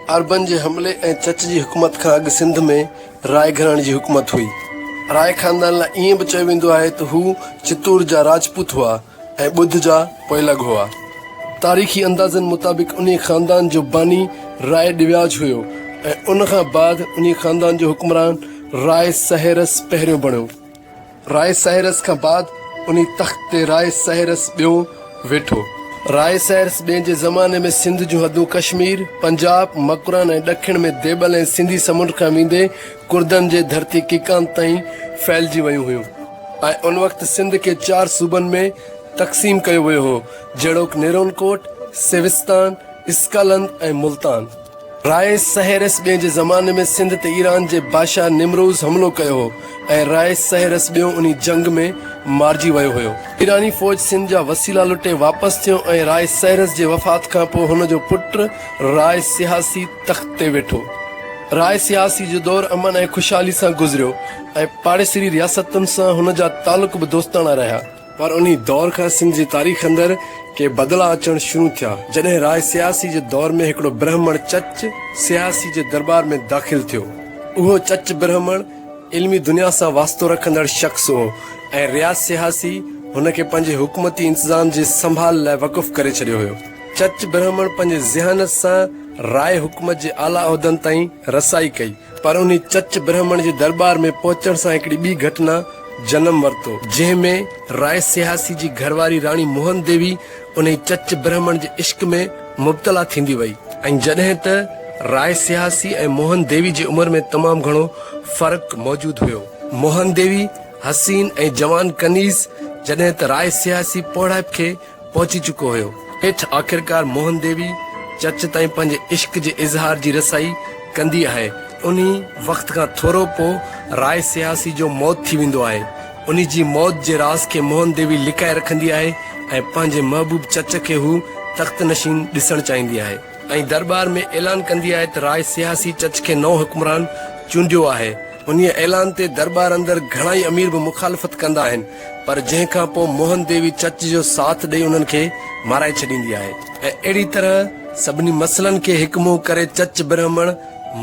Urban जे हमले ऐं चच जी हुकूमत खां अॻु सिंध में राय घराणे जी हुकूमत हुई। राय ख़ानदान लाइ ईअं बि चयो वेंदो आहे त हू चित्तूर जा राजपूत हुआ ऐं ॿुध जा पोइलॻ हुआ। तारीख़ी अंदाज़नि मुताबिक़ उन ख़ानदान जो बानी राय ॾिव्याज हुयो ऐं उन खां बाद उन ख़ानदान जो हुक्मरान राय सहेरस पहिरियों बणियो। राय सहेरस खां बाद उन तख़्त ते राय सहेरस ॿियों वेठो। राय सहेरस ॿिए जे ज़माने में सिंध जूं हदूं कश्मीर, पंजाब, मकरान ऐं ॾखिण में देबल ऐं सिंधी समुंड खां वेंदे कुर्दन जे धरती किकान ताईं फैलिजी वियूं हुयूं ऐं उन वक़्तु सिंध खे 4 सूबनि में तक़सीम कयो वियो हो, जहिड़ोकि नेरोनकोट, सेविस्तान, इस्कालंद ऐं मुल्तान। राय सहेरस ॿिए जे ज़माने में सिंध ते ईरान जे बादशाह निमरोज़ हमलो कयो हो ऐं राय सहेरस ॿियों उन जंग में मारिजी वियो हुयो। ईरानी फ़ौज सिंध जा वसीला लुटे वापसि थियो ऐं राय सहेरस जे वफ़ात खां पोइ हुन जो पुटु राय सियासी तख़्त ते वेठो। राय सियासी जो दौर अमन ऐं ख़ुशहाली सां गुज़रियो ऐं पाड़ेसरी रियासतुनि सां हुन जा तालुक बि दोस्ताना रहिया, पर उन दौर खां सिंध जी तारीख़ अंदरि के बदिलाव अचणु शुरू थिया जॾहिं राय सियासी जे दौर में हिकिड़ो ब्राह्मण चच सियासी जे दरबार में दाख़िल थियो। उहो चच ब्राह्मण इल्मी दुनिया सां वास्तो रखंदड़ शख़्स हो ऐं रियाज़ सियासी हुनखे पंहिंजे हुकूमती इंतज़ाम जे संभाल लाइ वक़ुफ़ करे छॾियो हुयो। चच ब्राह्मण पंहिंजे ज़हनत सां राय हुकूमत जे आला उहिदनि ताईं रसाई कई, पर उन चच ब्राह्मण जे दरबार में पहुचण सां हिकिड़ी ॿी घटना जनम वरितो, जंहिंमें राय सियासी जी घरवारी राणी मोहन देवी उन चच ब्राह्मण जे इश्क में मुब्तला थींदी वई ऐं जॾहिं त राय सियासी ऐं मोहन देवी जी उमिरि में तमामु घणो फ़र्क़ु मौजूदु हुयो। मोहन देवी हसीन ऐं जवान कनीज़ जॾहिं त राय सियासी पौड़ाइप खे पहुची चुको हुयो। हेठि आख़िरकार मोहन देवी चच ताईं पंहिंजे इश्क जे इज़हार जी रसाई कंदी आहे। उन वक़्त खां थोरो पोइ राय सियासी जो मौत थी वेंदो आहे। उन जी मौत जे राज़ खे मोहन देवी लिकाए रखंदी आहे ऐं पंहिंजे महबूब चच खे हू तख़्त नशीन ॾिसणु चाहींदी आहे ऐं दरबार में ऐलान कंदी आहे त राय सियासी चच खे नओं हुक्मरान चूंडियो आहे। उन ऐलान ते दरबार अंदरि घणाई अमीर बि मुखालफ़त कंदा आहिनि, पर जंहिंखां पोइ मोहन देवी चच जो साथ ॾेई उन्हनि खे माराए छॾींदी आहे ऐं अहिड़ी तरह सभिनी मसइलनि खे हिकु मुंहुं करे चच ब्राह्मण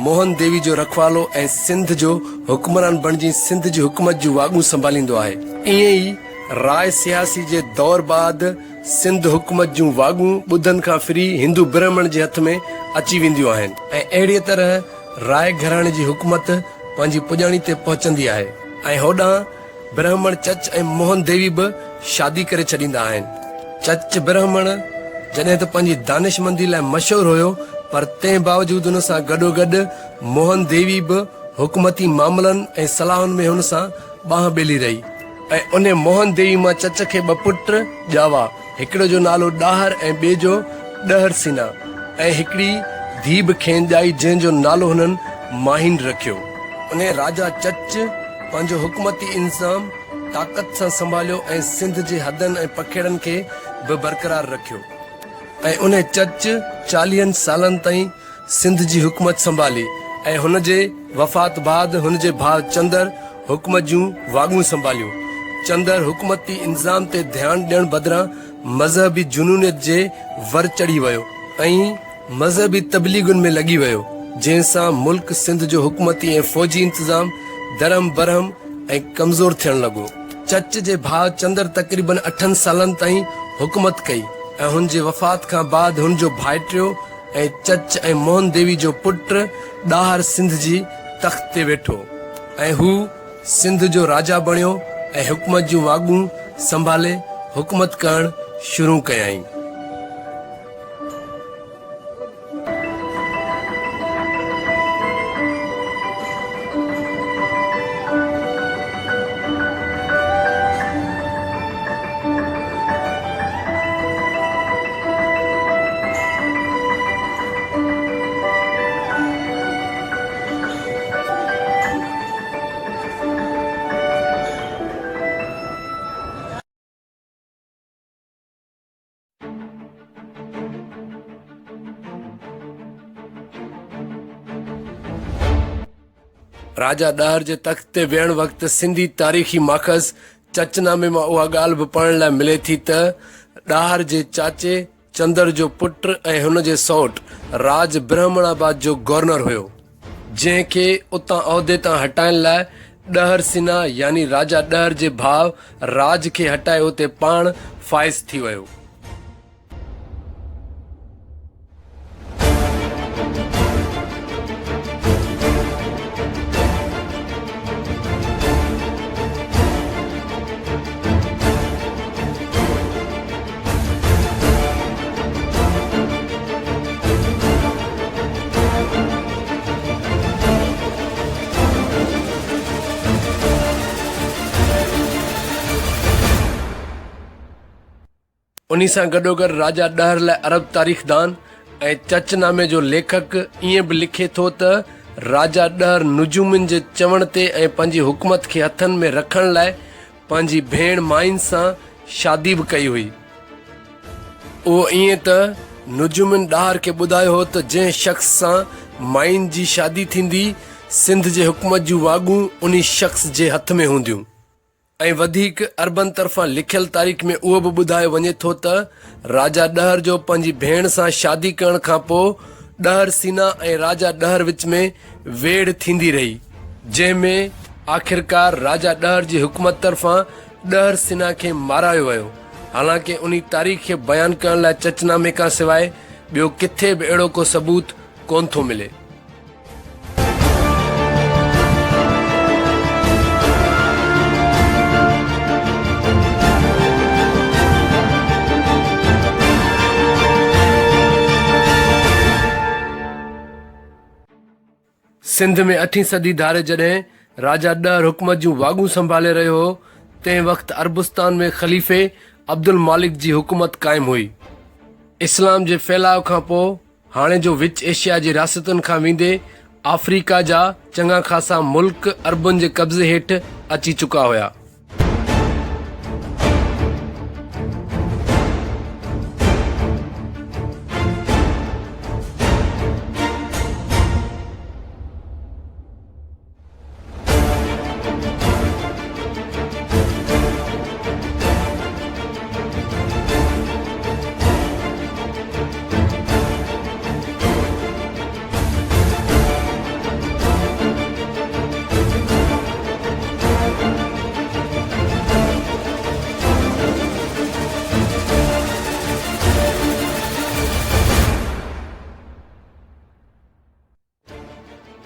मोहन देवी जो रखवालो ऐं सिंध जो हुक्मरान बणिजी सिंध जी हुकूमत जूं वाॻूं संभालींदो आहे। ईअं ई राय सियासी जे दौर बाद सिंध हुकूमत जूं वाॻूं ॿुधनि खां फिरी हिंदू ब्राह्मण जे हथ में अची वेंदियूं आहिनि ऐं अहिड़ीअ तरह राय घराणे जी हुकूमत पंहिंजी पुॼाणी ते पहुचंदी आहे ऐं होॾां ब्राह्मण चच ऐं मोहन देवी बि शादी करे छॾींदा आहिनि। चच ब्राह्मण जॾहिं त पंहिंजी दानिशमंदी लाइ मशहूरु हुयो, पर तंहिं बावजूदि हुन सां गॾोगॾु मोहन देवी बि हुकूमती मामलनि ऐं सलाहुनि में हुन सां ॿांह ॿेली रही ऐं उन मोहन देवी मां चच खे 2 पुट ॼावा। हिकिड़ो जो नालो ॾाहर ऐं ॿिए जो ॾहर सिना ऐं हिकिड़ी धीउ बि खेनि ॼाई जंहिंजो नालो हुननि माहिन रखियो। उन राजा चच पंहिंजो हुकूमती इंतज़ाम ताक़त सां संभालियो ऐं सिंध जे हदनि ऐं पखेड़नि खे बि बरक़रार रखियो ऐं उन चच 40 सालनि ताईं सिंध जी हुकूमत संभाली ऐं हुन जे वफ़ात बाद हुन जे भाउ चंदर हुकूमत जूं वाॻूं संभालियूं। चंदर हुकूमती इंतज़ाम ते ध्यानु ॾियण बदिरां मज़हबी जुनूनियत जे वर चढ़ी वियो ऐं मज़हबी तबलीगुनि में लॻी वियो, जंहिंसां मुल्क सिंध जो हुकूमती ऐं फ़ौजी इंतज़ाम दरम बरहम ऐं कमज़ोर थियण लॻो। चच जे भाउ चंदर तक़रीबन 8 सालनि ताईं हुकूमत कई ऐं हुन जे वफ़ात खां बाद हुन जो भाइटियो ऐं चच ऐं मोहन देवी जो पुटु ॾाहर सिंध जी तख़्त ते वेठो ऐं हू सिंध जो राजा बणियो ऐं हुकूमत जूं वाॻूं संभाले हुकूमत करणु शुरू कयाईं। राजा ॾाहर जे तख़्त ते वेहण वक़्तु सिंधी तारीख़ी माख़ज़ चचनामे मां उहा ॻाल्हि बि पढ़ण लाइ मिले थी त ॾाहर जे चाचे चंदर जो पुट ऐं हुन जे सौट राज ब्राह्मणाबाद जो गवर्नर हुयो, जंहिंखे उतां उहिदे तां हटाइण लाइ ॾहर सिन्हा यानी राजा ॾहर जे भाउ राज खे हटाए उते पाण फाइज़ थी वियो। उन्हीं सां गॾोगॾु राजा ॾहर लाइ अरब तारीख़दान ऐं चचनामे जो लेखक ईअं बि लिखे थो त राजा ॾहर नुजूमिन जे चवण ते ऐं पंहिंजी हुकूमत खे हथनि में रखण लाइ पंहिंजी भेण माइन सां शादी बि कई हुई। उहो ईअं त नुजूमिन ॾहर खे ॿुधायो हो त जंहिं शख़्स सां माइन जी शादी थींदी सिंध जे हुकूमत जूं वाॻूं उन शख़्स जे हथ में हूंदियूं। ऐं वधीक अरबन तरफ़ां लिखियल तारीख़ में उहो बि ॿुधायो वञे थो त राजा ॾहर जो पंहिंजी भेण सां शादी करण खां पोइ ॾहर सिन्हा ऐं राजा ॾहर विच में वेड़ थींदी रही, जंहिंमें आख़िरकार राजा ॾहर जी हुकूमत तरफ़ां ॾहर सिन्हा खे मारायो वियो। हालांकि उन तारीख़ खे बयानु करण लाइ चचनामे खां सवाइ ॿियो किथे बि अहिड़ो को सबूत कोन थो मिले। सिंध में 8वीं सदी धारे जॾहिं राजा ॾहर हुकूमत जूं वाॻूं संभाले रहियो हो, तंहिं वक़्तु अरबुस्तान में ख़लीफ़े अब्दुल मालिक जी हुकूमत क़ाइमु हुई। इस्लाम जे फैलाव खां पोइ हाणे जो विच एशिया जी रियासतुनि खां वेंदे अफ्रीका जा चङा ख़ासा मुल्क अरबुनि जे कब्ज़े हेठि अची चुका हुया।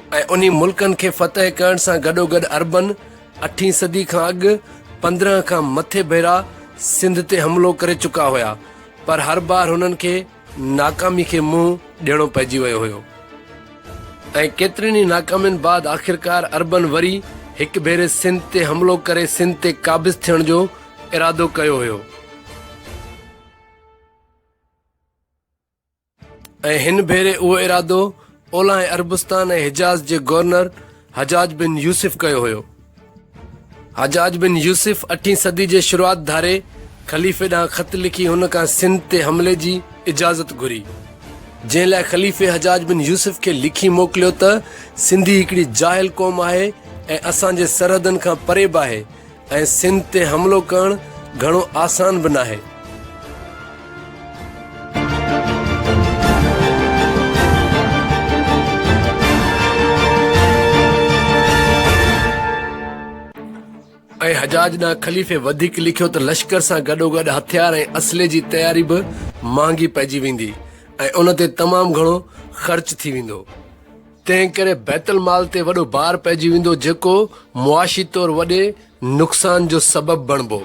ऐं उन मुल्कनि खे फ़तह करण सां गॾोगॾु अरबन 8वीं सदी खां अॻु 15 खां मथे भेरा सिंध ते हमिलो करे चुका हुया, पर हर बार हुननि खे नाकामी खे मुंहुं ॾियणो पइजी वियो हुयो। ऐं केतिरनि ई नाकामियुनि बाद आख़िरकार अरबन वरी हिकु भेरे सिंध ते हमिलो करे सिंध ते क़ाबिज़ थियण जो इरादो कयो हुयो। ऐं हिन भेरे उहो इरादो ओलह अरबुस्तान ऐं हिजाज़ जे गवर्नर हजाज बिन यूसुफ कयो हुयो। हजाज बिन यूसुफ 8वीं सदी जे शुरूआत धारे ख़लीफ़े ॾांहुं ख़त लिखी हुन खां सिंध ते हमले जी इजाज़त घुरी, जंहिं लाइ ख़लीफ़े हजाज बिन यूसुफ खे लिखी मोकिलियो त सिंधी हिकिड़ी जाहिल क़ौम आहे ऐं असांजे सरहदनि खां परे बि आहे ऐं सिंध ते हमिलो करणु घणो आसान बि नाहे। ऐं हजाज ॾांहुं ख़लीफ़े वधीक लिखियो त लश्कर सां गॾोगॾु हथियार ऐं असले जी तयारी बि महांगी पइजी वेंदी ऐं उन ते तमामु घणो ख़र्च थी वेंदो। तंहिं करे बैतुल माल ते वॾो भार पइजी वेंदो, जेको मुआशी तौरु वॾे नुक़सान जो सबबु बणिबो।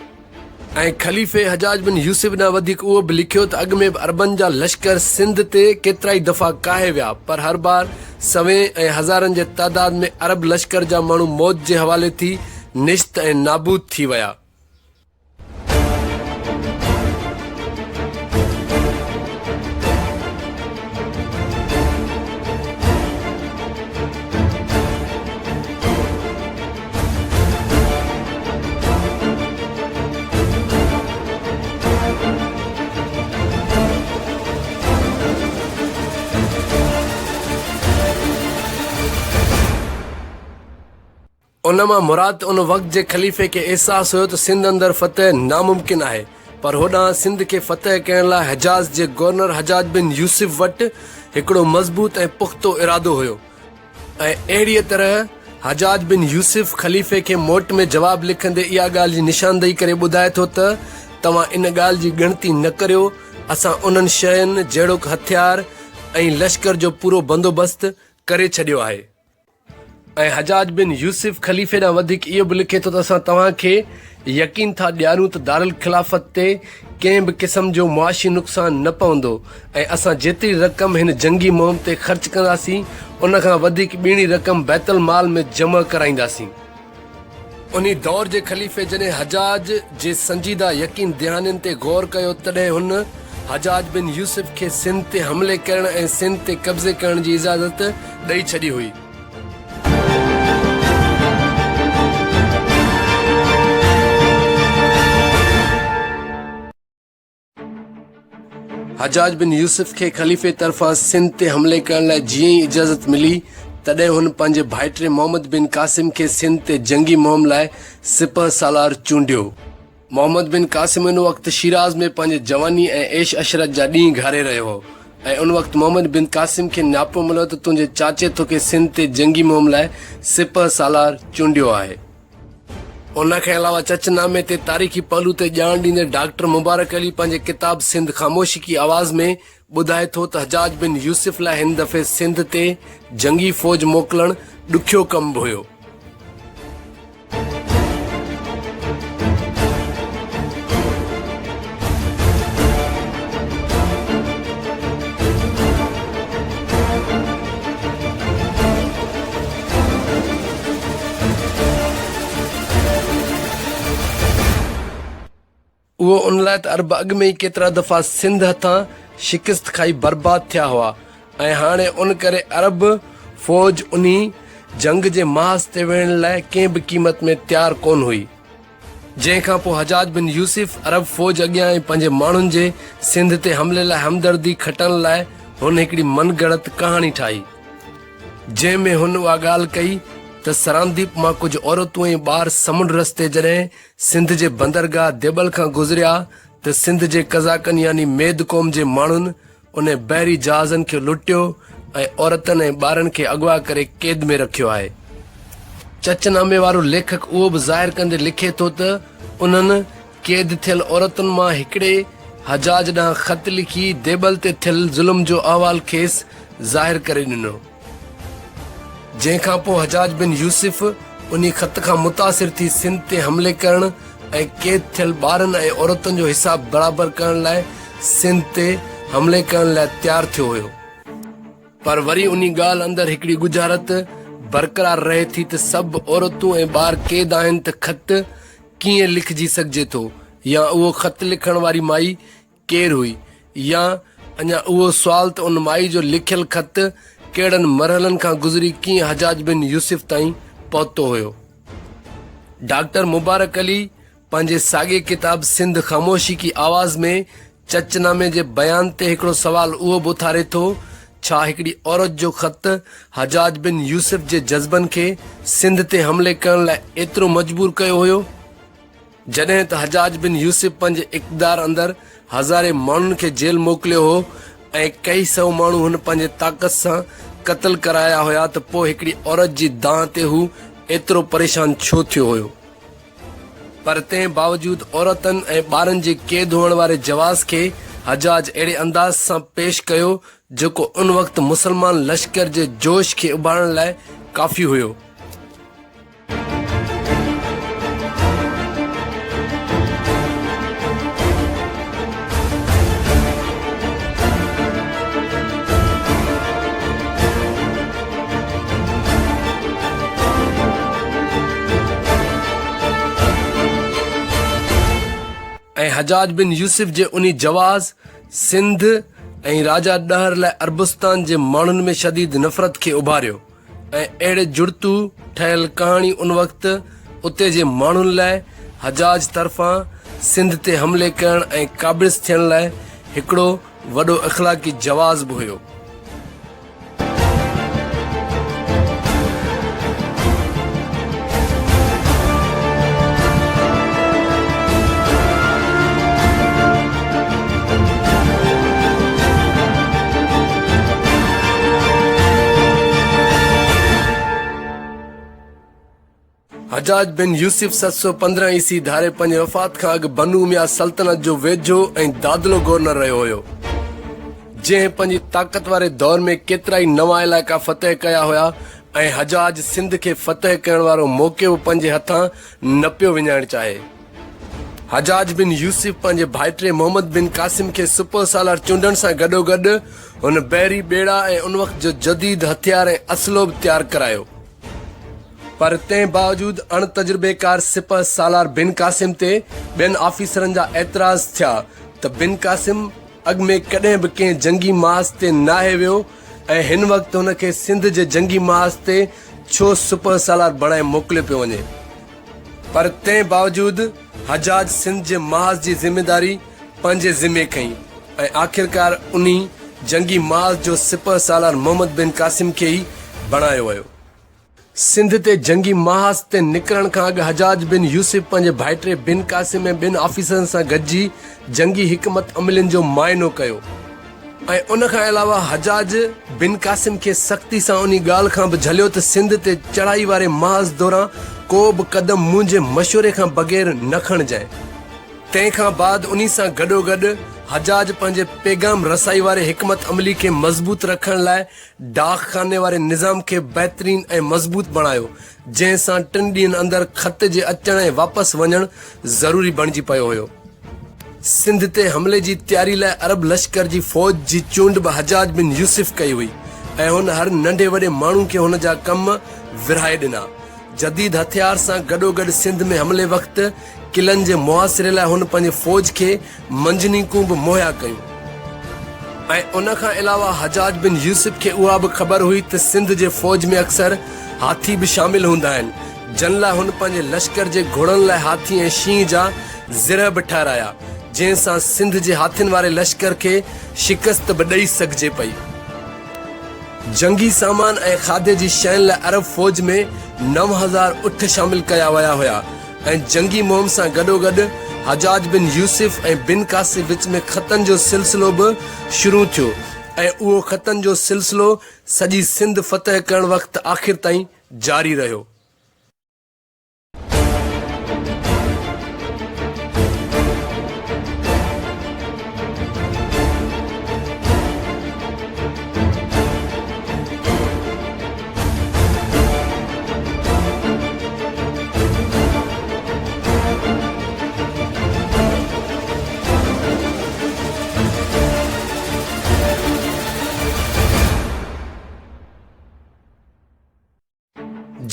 ऐं ख़लीफ़े हजाज बिन यूसुफ ॾांहुं वधीक उहो बि लिखियो त अॻु में बि अरबन जा लश्कर सिंध ते केतिरा ई दफ़ा काहे विया, पर हर बार सवें ऐं हज़ारनि जे तादाद में अरब लश्कर जा माण्हू मौत जे हवाले थी निश्त ऐं नाबूद थी विया। उन मां मुराद उन वक़्त जे ख़लीफ़े खे अहसासु हुयो त सिंध अंदरि फ़तह नामुमकिन आहे, पर होॾां सिंध खे फ़तह करण लाइ हजाज जे गवर्नर हजाज बिन यूसुफ वटि हिकिड़ो मज़बूत ऐं पुख़्तो इरादो हुयो ऐं अहिड़ीअ तरह हजाज बिन यूसुफ ख़लीफ़े खे मोट में जवाबु लिखंदे इहा ॻाल्हि जी निशानदेही करे ॿुधाए थो त तव्हां इन ॻाल्हि जी ॻणती न करियो, असां उन्हनि शयुनि जहिड़ो हथियार ऐं लश्कर जो पूरो बंदोबस्तु करे छॾियो आहे। ऐं हजाज बिन यूसुफ ख़लीफ़े ॾांहुं वधीक इहो बि लिखे थो त असां तव्हांखे यकीन था ॾियारूं त दारुल ख़िलाफ़त ते कंहिं बि क़िस्म जो मुआशी नुक़सानु न पवंदो ऐं असां जेतिरी रक़म हिन जंगी मुहिम ते ख़र्च कंदासीं उन खां वधीक ॿीणी रक़म बैतुल माल में जमा कराईंदासीं। उन दौर जे ख़लीफ़े जॾहिं हजाज जे संजीदा यकीन दहाननि ते गौर कयो तॾहिं हुन हजाज बिन यूसुफ खे सिंध ते हमले करण ऐं सिंध ते कब्ज़े करण जी इजाज़त ॾेई छॾी हुई। हजाज बिन यूसुफ खे ख़लीफ़े तरफ़ां सिंध ते हमले करण लाइ जीअं ई इजाज़त मिली तॾहिं हुन पंहिंजे भाइटे मोहम्मद बिन कासिम खे सिंध ते जंगी मुहिम लाइ सिपह सालार चूंडियो। मोहम्मद बिन कासिम उन वक़्तु शिराज़ में पंहिंजे जवानी ऐं ऐश अशरत जा ॾींहं घारे रहियो हो ऐं उन वक़्तु मोहम्मद बिन कासिम खे न्यापो मिलियो त तुंहिंजे चाचे तोखे सिंध ते जंगी मुहिम लाइ सिपह सालार चूंडियो आहे। उनखे अलावा चचनामे ते तारीख़ी पहलू ते ॼाण ॾींदे डॉक्टर मुबारक अली पंहिंजे किताब सिंध ख़ामोशी की आवाज़ में ॿुधाए थो त हजाज बिन यूसुफ लाइ हिन दफ़े सिंध ते जंगी फ़ौज मोकिलणु ॾुखियो कमु हुयो। उहो उन लाइ त अरब अॻु में ई केतिरा दफ़ा सिंध हथां शिकस्त खाई बर्बाद थिया हुआ ऐं हाणे उन करे अरब फ़ौज उन जंग जे महाज़ ते विहण लाइ कंहिं बि क़ीमत में तयारु कोन हुई। जंहिंखां पोइ हजाज बिन यूसुफ अरब फ़ौज अॻियां ऐं पंहिंजे माण्हुनि जे सिंध ते हमले लाइ हमदर्दी खटण लाइ हुन हिकिड़ी मनगढ़ंत कहाणी ठाही जंहिंमें हुन उहा ॻाल्हि कई त सरांदीप मां कुझु औरतूं ऐं ॿार समुंड रस्ते जॾहिं सिंध जे बंदरगाह देबल खां गुज़रिया त सिंध जे कज़ाकनि यानी मेद क़ौम जे माण्हुनि उन बहरी जहाज़नि खे लुटियो ऐं औरतनि ऐं ॿारनि खे अगवा करे क़ैद में रखियो आहे। चचनामे वारो लेखक उहो बि ज़ाहिर कंदे लिखे थो त उन्हनि क़ैद थियल औरतुनि मां हिकिड़े हजाज ॾांहुं ख़त लिखी देबल ते थियल ज़ुल्म जो अहवाल खेसि ज़ाहिर करे ॾिनो। जंहिंखां पोइ हजाज बिन यूसुफ उन ख़त खां मुतासिर थी सिंध ते हमले करण ऐं क़ैद थियल ॿारनि ऐं औरतुनि जो हिसाब बराबरि करण लाइ सिंध ते हमले करण लाइ तयारु थियो हुयो। पर वरी उन ॻाल्हि अंदरि हिकिड़ी गुजारत बरक़रार रहे थी त सभु औरतूं ऐं ॿार क़ैद आहिनि त ख़त कीअं लिखिजी सघिजे थो या उहो ख़त लिखण वारी माई केरु हुई या अञा उहो सुवाल त उन माई जो लिखियल ख़त कहिड़नि मरहलनि खां गुज़री कीअं हजाज बिन यूसुफ ताईं पहुतो हुयो। डॉक्टर मुबारक अली पंहिंजे साॻे किताब सिंध ख़ामोशी की आवाज़ में चचनामे जे बयान ते हिकिड़ो सवाल उहो बि उथारे थो, छा हिकिड़ी औरत जो ख़त हजाज बिन यूसुफ जे जज़्बनि खे सिंध ते हमले करण लाइ एतिरो मजबूर कयो हुयो? जॾहिं त हजाज बिन यूसुफ पंहिंजे इक़्तिदार अंदरि हज़ारे माण्हुनि खे जेल मोकिलियो हो ऐं कई सौ माण्हू हुन पंहिंजे ताक़त सां क़त्ल कराया हुया त पोइ हिकिड़ी औरत जी दांह ते हू एतिरो परेशान छो थियो हुयो? पर तंहिं बावजूदि औरतनि ऐं ॿारनि जे क़ैद हुअण वारे जवाज़ खे हजाज अहिड़े अंदाज़ सां पेश कयो जेको उन वक़्तु मुसलमान लश्कर जे जोश खे उभारण लाइ काफ़ी हुयो। ऐं हजाज बिन यूसुफ जे उन जवाज़ सिंध ऐं राजा ॾहर लाइ अरबुस्तान जे माण्हुनि में शदीद नफ़रत खे उभारियो ऐं अहिड़े जुड़तू ठहियल कहाणी उन वक़्तु उते जे माण्हुनि लाइ हजाज तरफ़ां सिंध ते हमले करण ऐं काबिज़ थियण लाइ हिकिड़ो वॾो अख़लाक़ी जवाज़ बि हुयो। हजाज बिन यूसुफ 715 ईस्वी धारे पंहिंजे वफ़ात खां अॻु बनु उमय्या सल्तनत जो वेझो ऐं दादलो गवर्नर रहियो हुयो, जंहिं पंहिंजी ताक़त वारे दौर में केतिरा ई नवां इलाइक़ा फ़तह कया हुया ऐं हजाज सिंध खे फ़तह करण वारो मौक़ो बि पंहिंजे हथां न पियो विञाइणु चाहे। हजाज बिन यूसुफ पंहिंजे भाइटे मोहम्मद बिन कासिम खे सुपर सालार चूंडण सां गॾोगॾु हुन बहरी ॿेड़ा ऐं उन वक़्त जो जदीद हथियार ऐं असलो बि तयारु करायो। पर तंहिं बावजूदि अण तजुर्बेकार सिपह सालार बिन कासिम ते ॿियनि ऑफिसरनि जा एतिराज़ थिया त बिन कासिम अॻु में कॾहिं बि कंहिं जंगी महाज़ ते नाहे वियो ऐं हिन वक़्तु हुनखे सिंध जे जंगी महाज़ ते छो सुपर सालार बणाए मोकिलियो पियो वञे। पर तंहिं बावजूदि हजाज सिंध जे महाज़ जी ज़िम्मेदारी पंहिंजे ज़िम्मे खईं ऐं आख़िरकार उन्ही जंगी महाज़ जो सिपह सालार मोहम्मद बिन कासिम खे ई बणायो वियो। सिंध ते जंगी महाज़ ते निकिरण खां अॻु हजाज बिन यूसुफ पंहिंजे भाइटे बिन कासिम ऐं ॿिनि ऑफिसरनि सां गॾिजी जंगी हिकमत अमलियुनि जो मुआइनो कयो ऐं उन खां अलावा हजाज बिन कासिम खे सख़्ती सां उन ॻाल्हि खां बि झलियो त सिंध ते चढ़ाई वारे महाज़ दौरान को बि क़दम मुंहिंजे मशवरे खां बग़ैर न खणिजांइ। तंहिंखां बाद उन सां गॾोगॾु हजाज पंहिंजे पैगाम रसाई वारे हिकमत अमली खे मज़बूत रखण लाइ डाक खाने वारे निज़ाम खे बहितरीन ऐं मज़बूत बणायो, जंहिं सां 3 ॾींहनि अंदरि ख़त जे अचण ऐं वापसि वञणु ज़रूरी बणिजी पियो हुयो। सिंध ते हमले जी तयारी लाइ अरब लश्कर जी फ़ौज जी चूंड बि हजाज बिन यूसुफ कई हुई ऐं हुन हर नंढे वॾे माण्हू खे हुन जा कम विरहाए ॾिना। जदीद हथियार सां गॾोगॾु सिंध में हमले वक़्तु किलनि जे मुआसिरे लाइ हुन पंहिंजे फ़ौज खे मंजनीकूं बि मुहैया कयूं ऐं उन खां अलावा हजाज बिन यूसुफ खे उहा बि ख़बर हुई त सिंध जे फ़ौज में अक्सर हाथी बि शामिल हूंदा आहिनि, जिन लाइ हुन पंहिंजे लश्कर जे घोड़नि लाइ हाथी ऐं शींहं जा ज़िर बि ठाहिराया, जंहिं सां सिंध जे हाथियुनि वारे लश्कर खे शिकस्त बि ॾेई सघिजे पई। जंगी सामान ऐं खाधे जी शयुनि लाइ अरब फ़ौज में 9000 ऊठ शामिल कया विया हुया ऐं जंगी मुहिम सां गॾोगॾु हजाज बिन यूसुफ ऐं बिन कासिम विच में ख़तनि जो सिलसिलो बि शुरू थियो ऐं उहो ख़तनि जो सिलसिलो सॼी सिंध फ़तह करण वक़्तु आख़िर ताईं जारी रहियो।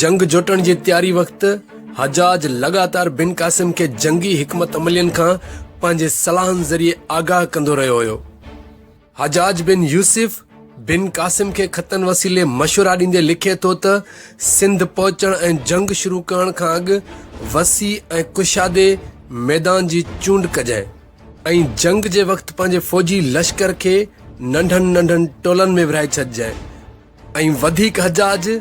जंग जोटण जी तयारी वक़्तु हजाज लगातार बिन कासिम खे जंगी हिकमत अमलियुनि खां पंहिंजे सलाहनि ज़रिए आगाह कंदो रहियो हुयो। हजाज बिन यूसुफ बिन कासिम खे ख़तनि वसीले मशवरा ॾींदे लिखे थो त सिंध पहुचण ऐं जंग शुरू करण खां अॻु वसी ऐं कुशादे मैदान जी चूंड कजांइ ऐं जंग जे वक़्तु पंहिंजे फ़ौजी लश्कर खे नंढनि नंढनि टोलनि में विरहाए छॾिजांइ ऐं वधीक हजाज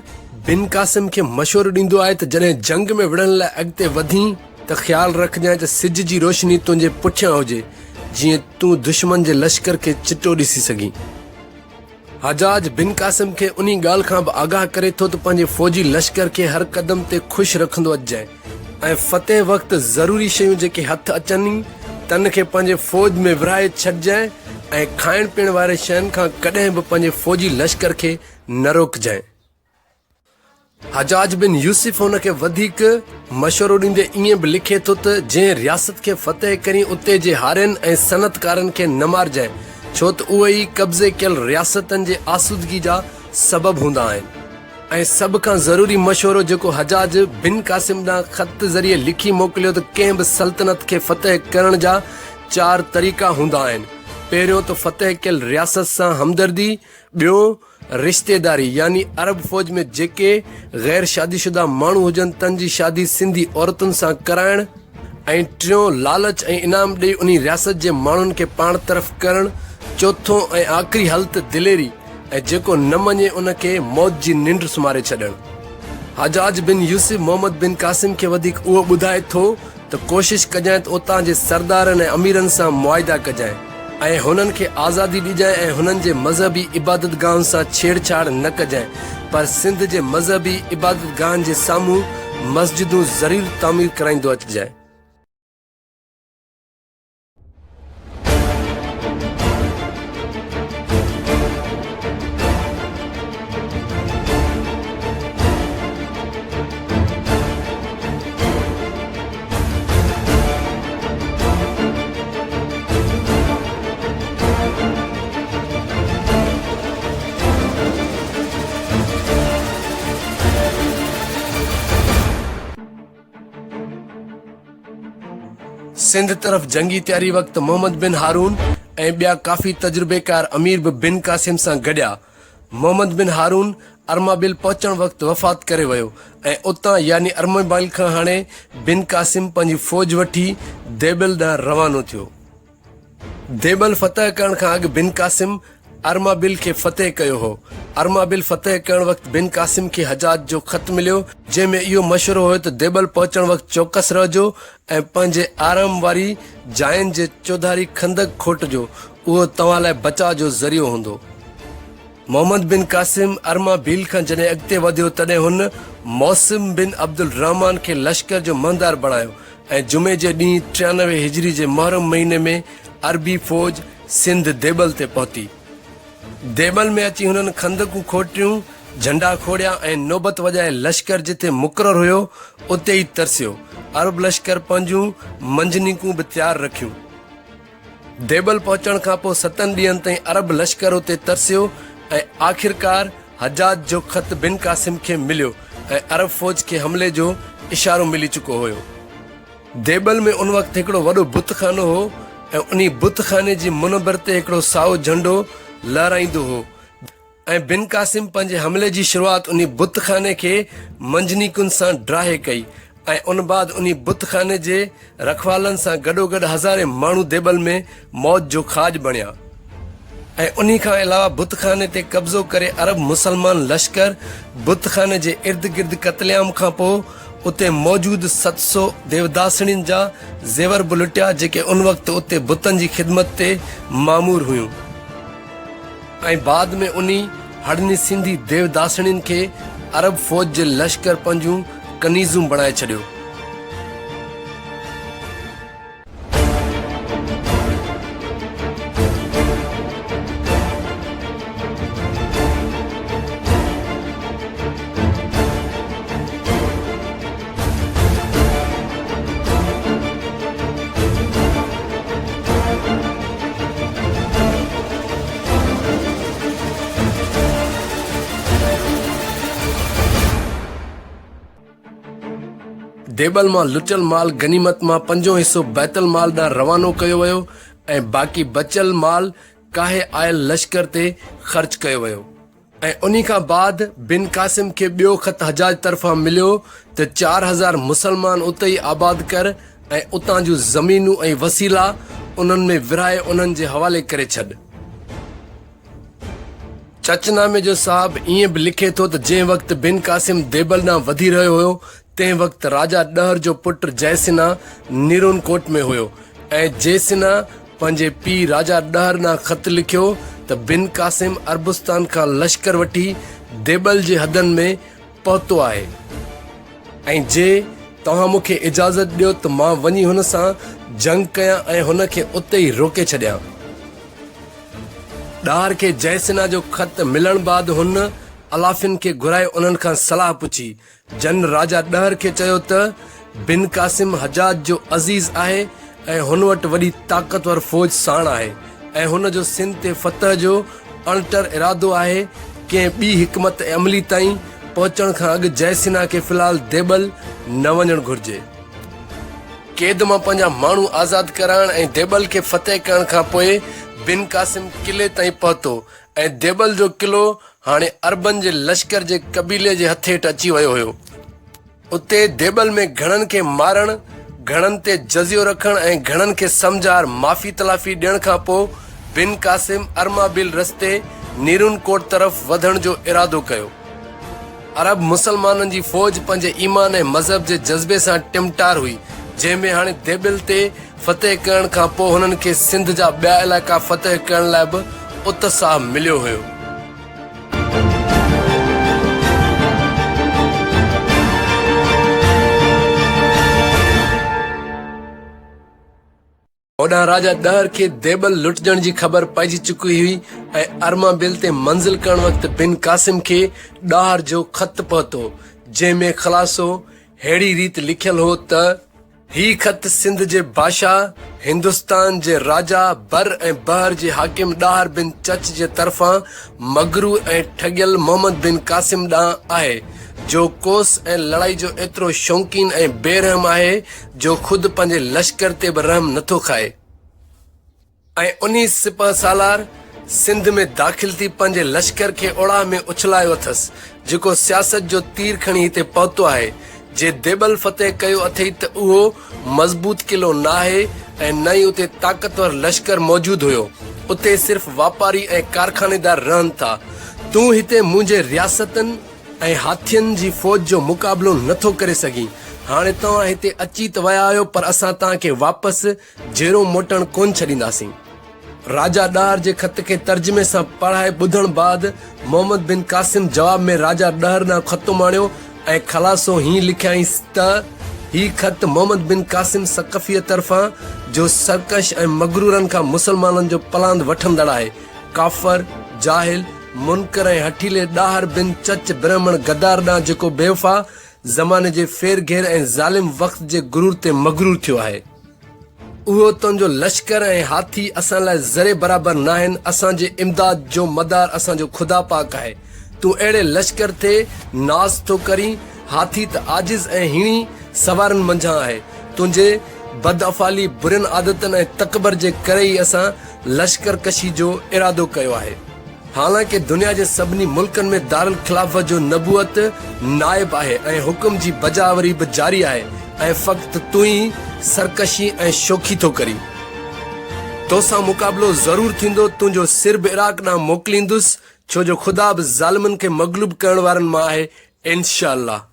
बिन कासिम खे मशवरो ॾींदो आहे त जॾहिं जंग में विढ़ण लाइ अॻिते वधी त ख़्यालु रखजांइ त सिज जी रोशनी तुंहिंजे पुठियां हुजे, जीअं तूं दुश्मन जे लश्कर खे चिटो ॾिसी सघीं। हजाज बिन कासिम खे उन ॻाल्हि खां बि आगाह करे थो त पंहिंजे फ़ौजी लश्कर खे हर क़दम ते ख़ुशि रखंदो अचिजांइ ऐं फ़तह वक़्तु ज़रूरी शयूं जेके हथ अचनि तन खे पंहिंजे फ़ौज में विरहाए छॾिजांइ ऐं खाइण पीअण वारे शयुनि खां कॾहिं बि पंहिंजे फ़ौजी लश्कर खे न रोकजांइ। हजाज बिन यूसुफ हुन खे वधीक मशवरो ॾींदे ईअं बि लिखे थो त जंहिं रियासत खे फ़तह करी उते जे हारियुनि ऐं सनतकारनि खे न मारिजांइ, छो त उहे ई कब्ज़े कयल रियासतनि जे आसूदगी जा सबबु हूंदा आहिनि। ऐं सभ खां ज़रूरी मशवरो जेको हजाज बिन कासिम ॾांहुं ख़त ज़रिए लिखी मोकिलियो त कंहिं बि सल्तनत खे फ़तह करण जा 4 तरीक़ा हूंदा आहिनि। पहिरियों त फ़तह कयल रियासत सां हमदर्दी, ॿियों रिश्तेदारी यानी अरब फ़ौज में जेके गैर शादीशुदा माण्हू हुजनि तन जी शादी सिंधी औरतुनि सां कराइण ऐं टियों लालच ऐं इनाम ॾेई उन रियासत जे माण्हुनि खे पाण तरफ़ करणु, चोथों ऐं आख़िरी हल त दिलेरी ऐं जेको न मञे उन खे मौत जी निंड सुम्हारे छॾणु। हजाज बिन यूसुफ मोहम्मद बिन कासिम खे वधीक उहो ॿुधाए थो त कोशिशि कजांइ त उतां जे सरदारनि ऐं अमीरनि सां मुआइदा कजांइ ऐं हुननि खे आज़ादी ॾिजांइ ऐं हुननि जे मज़हबी इबादत गाहनि सां छेड़छाड़ न कजांइ, पर सिंध जे मज़हबी इबादत गाहनि जे साम्हूं मस्जिदूं ज़रूर तामीर कराईंदो अचिजांइ। सिंध तरफ़ जंगी तैयारी वक़्त मोहम्मद बिन हारून ऐं ॿिया काफ़ी तजुर्बेकार अमीर बि बिन कासिम सां गॾिया। मोहम्मद बिन हारून अरमाबिल पहुचण वक़्तु वफ़ात करे वियो ऐं उतां यानी अरमाबिल खां हाणे बिन कासिम पंहिंजी फ़ौज वठी देबिल ॾांहुं रवानो थियो। देबिल फ़तह करण खां अॻु बिन कासिम अरमाबिल खे फ़तेह कयो हो। अरमाबिल फ़तेह करण वक़्तु बिन कासिम खे हजाज जो ख़त मिलियो जंहिंमें इहो मशवरो हुयो त देबिल पहुचण वक़्तु चौकस रहजो ऐं पंहिंजे आराम वारी जायुनि जे चौधारी खंदक खोटजो, उहो तव्हां लाइ बचाव जो ज़रियो हूंदो। मोहम्मद बिन कासिम अरमाबिल खां जॾहिं अॻिते वधियो तॾहिं हुन मौसिम बिन अब्दुल रहमान खे लश्कर जो महंदार बणायो ऐं जुमे जे ॾींहुं 93 हिजरी जे मुहर्रम महीने में अरबी फ़ौज सिंध देबिल ते पहुती। देबिल में अची हुननि खंदकूं खोटियूं, झंडा खोड़िया ऐं नौबत वॼाए लश्कर जिथे मुक़ररु हुयो उते ई तरसियो। अरब लश्कर पंहिंजूं मंजनीकूं बि तयारु रखियूं। देबिल पहुचण खां पोइ 7 ॾींहंनि ताईं अरब लश्कर उते तरसियो ऐं आख़िरकार हजाज जो ख़त बिन कासिम खे मिलियो ऐं अरब फ़ौज खे हमले जो इशारो मिली चुको हुयो। देबिल में उन वक़्तु हिकिड़ो वॾो बुतखानो हो ऐं उन बुतखाने जी मुनबर ते हिकिड़ो साओ झंडो लहराईंदो हो ऐं बिन कासिम पंहिंजे हमले जी शुरूआति उन बुतखाने खे मंजनीकुनि सां ड्राहे कई ऐं उन बाद उन बुतखाने जे रखवालनि सां गॾोगॾु हज़ारे माण्हू देबिल में मौत जो खाज बणिया ऐं उन खां अलावा बुतखाने ते कब्ज़ो करे अरब मुसलमान लश्कर बुतखाने जे इर्द गिर्द क़त्लेआम खां पोइ उते मौजूद 700 देवदासणियुनि जा ज़ेवर बि लुटिया जेके उन वक़्तु उते बुतनि जी ख़िदमत ते मामूर हुयूं ऐं बाद में उन हड़नी सिंधी देवदासणियुनि खे अरब फ़ौज जे लश्कर पंहिंजूं कनीज़ूं बणाए छॾियो। देबिल मां लुटियल माल गनीमत मां 5 हिसो बैतल माल ॾांहुं रवानो कयो वियो ऐं बाक़ी बचियल माल काहे आयल लश्कर ते ख़र्च कयो वियो ऐं उन खां बाद बिन कासिम खे ॿियो ख़त हजाज तरफ़ां मिलियो त 4000 मुसलमान उते ई आबाद कर ऐं उतां जूं ज़मीनूं ऐं वसीला उन्हनि में विरहाए उन्हनि जे हवाले करे छॾ। चचनामे जो साहब ईअं बि लिखे थो त जंहिं वक़्तु बिन कासिम देबिल ॾांहुं वधी रहियो हुयो तंहिं वक़्तु राजा ॾहर जो पुटु जयसिना नीरून कोट में हुयो ऐं जयसिना पंहिंजे पीउ राजा ॾहर ॾांहुं ख़त लिखियो त बिन कासिम अरबुस्तान खां लश्कर वठी देबिल जे हदनि में पहुतो आहे ऐं जे तव्हां मूंखे इजाज़त ॾियो त मां वञी हुन सां जंग कयां ऐं हुन खे उते ई रोके छॾियां। ॾहर खे जयसिना जो ख़त मिलण बाद हुन अलाफिन खे घुराए उन्हनि खां सलाह पुछी। जन राजा ॾहर खे चयो त बिन कासिम हजाज जो अज़ीज़ आहे ऐं हुन वटि वॾी ताक़तवर फ़ौज साण आहे ऐं हुन जो सिंध ते फ़तह जो अणटर इरादो आहे। कंहिं ॿी हिकमत अमली ताईं पहुचण खां अॻु जयसिना खे फ़िलहाल देबिल न वञणु घुर्जे। क़ैद मां पंहिंजा माण्हू आज़ादु कराइण ऐं देबिल खे फ़तेह करण खां पोइ बिन कासिम किले ताईं पहुतो ऐं देबिल जो किलो हाणे अरबन जे लश्कर जे कबीले जे हथ हेठि अची वियो हुयो। उते देबिल में घणनि खे मारण, घणनि ते जज़ियो रखण ऐं घणनि खे समझार माफ़ी तलाफ़ी ॾियण खां पोइ बिन कासिम अरमाबिल रस्ते नीरून कोट तरफ़ वधण जो इरादो कयो। अरब मुसलमाननि जी फ़ौज पंहिंजे ईमान ऐं मज़हब जे जज़्बे सां टिमटार हुई, जंहिंमें हाणे देबिल ते फ़तेह करण खां पोइ हुननि खे सिंध जा ॿिया इलाइक़ा फ़तेह करण लाइ बि उत्साह मिलियो हुयो। ओॾां राजा ॾहर खे देबल लुटजण जी ख़बर पइजी चुकी हुई ऐं अरमाबिल ते मंज़िल करण वक़्तु बिन कासिम खे ॾाहर जो ख़त पहुतो, जंहिंमें ख़ुलासो अहिड़ी रीति लिखियलु हो त ही ख़त सिंध जे बादशाह, हिंदुस्तान जे राजा बर ऐं बहर जे हाकिम ॾाहर बिन चच जे तरफ़ां मगरू ऐं ठगियल मोहम्मद बिन कासिम ॾांहुं आहे, जो कोस ऐं लड़ाई जो एतिरो शौक़ीन ऐं बेरहम आहे जो ख़ुदि पंहिंजे लश्कर ते बि रहम नथो खाए। ऐं उन्ही सिपह सालार सिंध में दाख़िल थी पंहिंजे लश्कर खे ओड़ा में उछलायो अथसि, जेको सियासत जो तीर खणी हिते पहुतो आहे। जे देबल फतेह कयो अथई त उहो मज़बूत किलो न आहे ऐं न ई उते ताक़तवर लश्कर मौजूद हुयो। उते सिर्फ़ वापारी ऐं कारखानेदार रहनि था। तूं हिते मुंहिंजे रियासतनि ऐं हाथियुनि जी फ़ौज जो मुक़ाबिलो नथो करे सघीं। हाणे तव्हां हिते अची त विया आहियो, पर असां तव्हांखे वापसि जेरो मोटण कोन छॾींदासीं। राजा ॾहर जे ख़त खे तर्जुमे सां पढ़ाए ॿुधण बाद मोहम्मद बिन कासिम जवाब में राजा ॾहर ॾांहुं ख़त माणियो ऐं ख़लासो हीअं लिखियाईंसि त ही ख़त मोहम्मद बिन कासिम सकफ़ीअ तरफ़ां, जो सरकश ऐं मगरूरनि खां मुसलमाननि जो पलांद वठंदड़ आहे, काफ़र, जाहिल, मुनकर ऐं हठीले ॾाहर बिन चच ब्राह्मण गद्दार ॾांहुं, जेको बेवफ़ा ज़माने जे फेर घेर ऐं ज़ालिम वक़्त जे गुरूर ते मगरूर थियो आहे। उहो तुंहिंजो लश्कर ऐं हाथी असां लाइ ज़रे बराबरि न आहिनि। असांजे इमदाद जो मदार असांजो ख़ुदा पाक आहे। तूं अहिड़े लश्कर ते नाज़ थो करीं। हाथी त आजिज़ ऐं हीणी सवारनि मंझां आहे। तुंहिंजे बदअफ़ाली, बुरनि आदतनि ऐं तकबर जे करे ई असां लश्कर कशी जो इरादो कयो आहे। हालांकि दुनिया जे सभिनी मुल्कनि में दारुल ख़िलाफ़त जो नबूअत नाइब आहे ऐं हुकुम जी बजावरी बि जारी आहे, ऐं फ़क़्ति तूं ई सरकशी ऐं शोखी थो करी। तोसां मुक़ाबिलो ज़रूर थींदो। तुंहिंजो सिर बि इराक़ ॾांहुं मोकिलींदुसि, छो जो ख़ुदा बि ज़ालिमनि खे मग़लूब करण वारनि मां आहे, इंशा अल्लाह।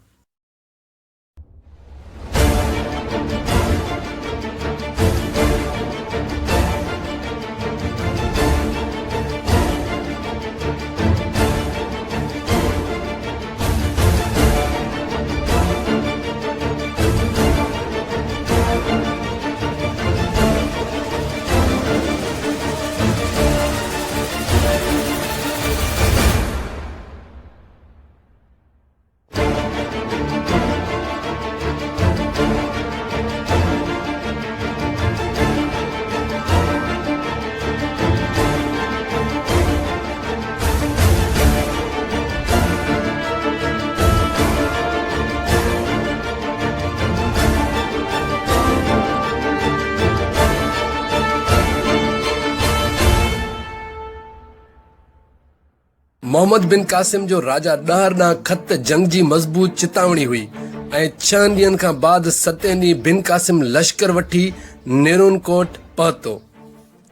मोहम्मद बिन कासिम जो राजा ॾहर ॾांहुं ख़त जंग जी मज़बूत चितावणी हुई ऐं 6 ॾींहनि खां बाद 7 ॾींहुं बिन कासिम लश्कर वठी नेरून कोट पहुतो।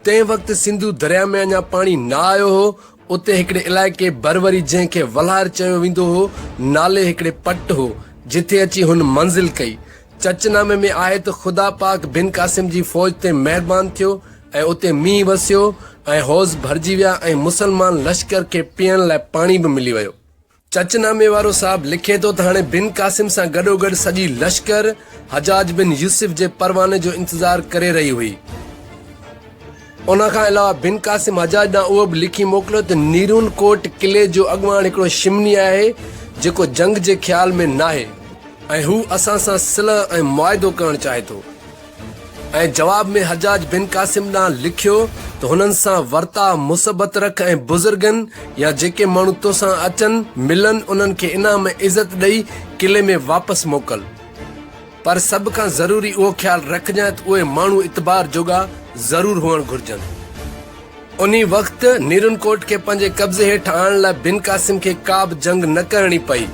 तंहिं वक़्तु सिंधु दरिया में अञा पाणी न आयो हो। उते हिकिड़े इलाइक़े बरवरी, जंहिंखे वलहार चयो वेंदो हो, नाले हिकिड़े पट हो, जिथे अची हुन मंज़िल कई। चचनामे में आहे त ख़ुदा पाक बिन कासिम जी फ़ौज ते महिरबान थियो ऐं उते मींहुं वसियो ऐं हौज़ भरिजी विया ऐं मुसलमान लश्कर खे पीअण लाइ पाणी बि मिली वियो। चचनामे वारो साहब लिखे थो त हाणे बिन कासिम सां गॾोगॾु सॼी लश्कर हजाज बिन यूसुफ जे परवाने जो इंतज़ारु करे रही हुई। उन खां अलावा बिन कासिम हजाज ॾांहुं उहो बि लिखी मोकिलियो त नीरून कोट किले जो अॻुवाण हिकिड़ो शिमनी आहे, जेको जंग जे ख़्याल में न आहे ऐं हू असां सां सिलह ऐं मुआइदो करणु चाहे थो। ऐं जवाब में हजाज बिन कासिम ॾांहुं लिखियो त हुननि सां वर्ता मुसबत रख ऐं बुज़ुर्गनि या जेके माण्हू तोसां अचनि मिलनि, उन्हनि खे इनाम ऐं इज़त ॾेई किले में वापसि मोकल। पर सभ खां ज़रूरी उहो ख़्यालु रखजांइ त उहे माण्हू इतबार जोगा ज़रूर हुअणु घुरिजनि। उन वक़्तु नीरून कोट खे पंहिंजे कब्ज़े हेठि आणण लाइ बिन कासिम खे का बि जंग न करणी पई,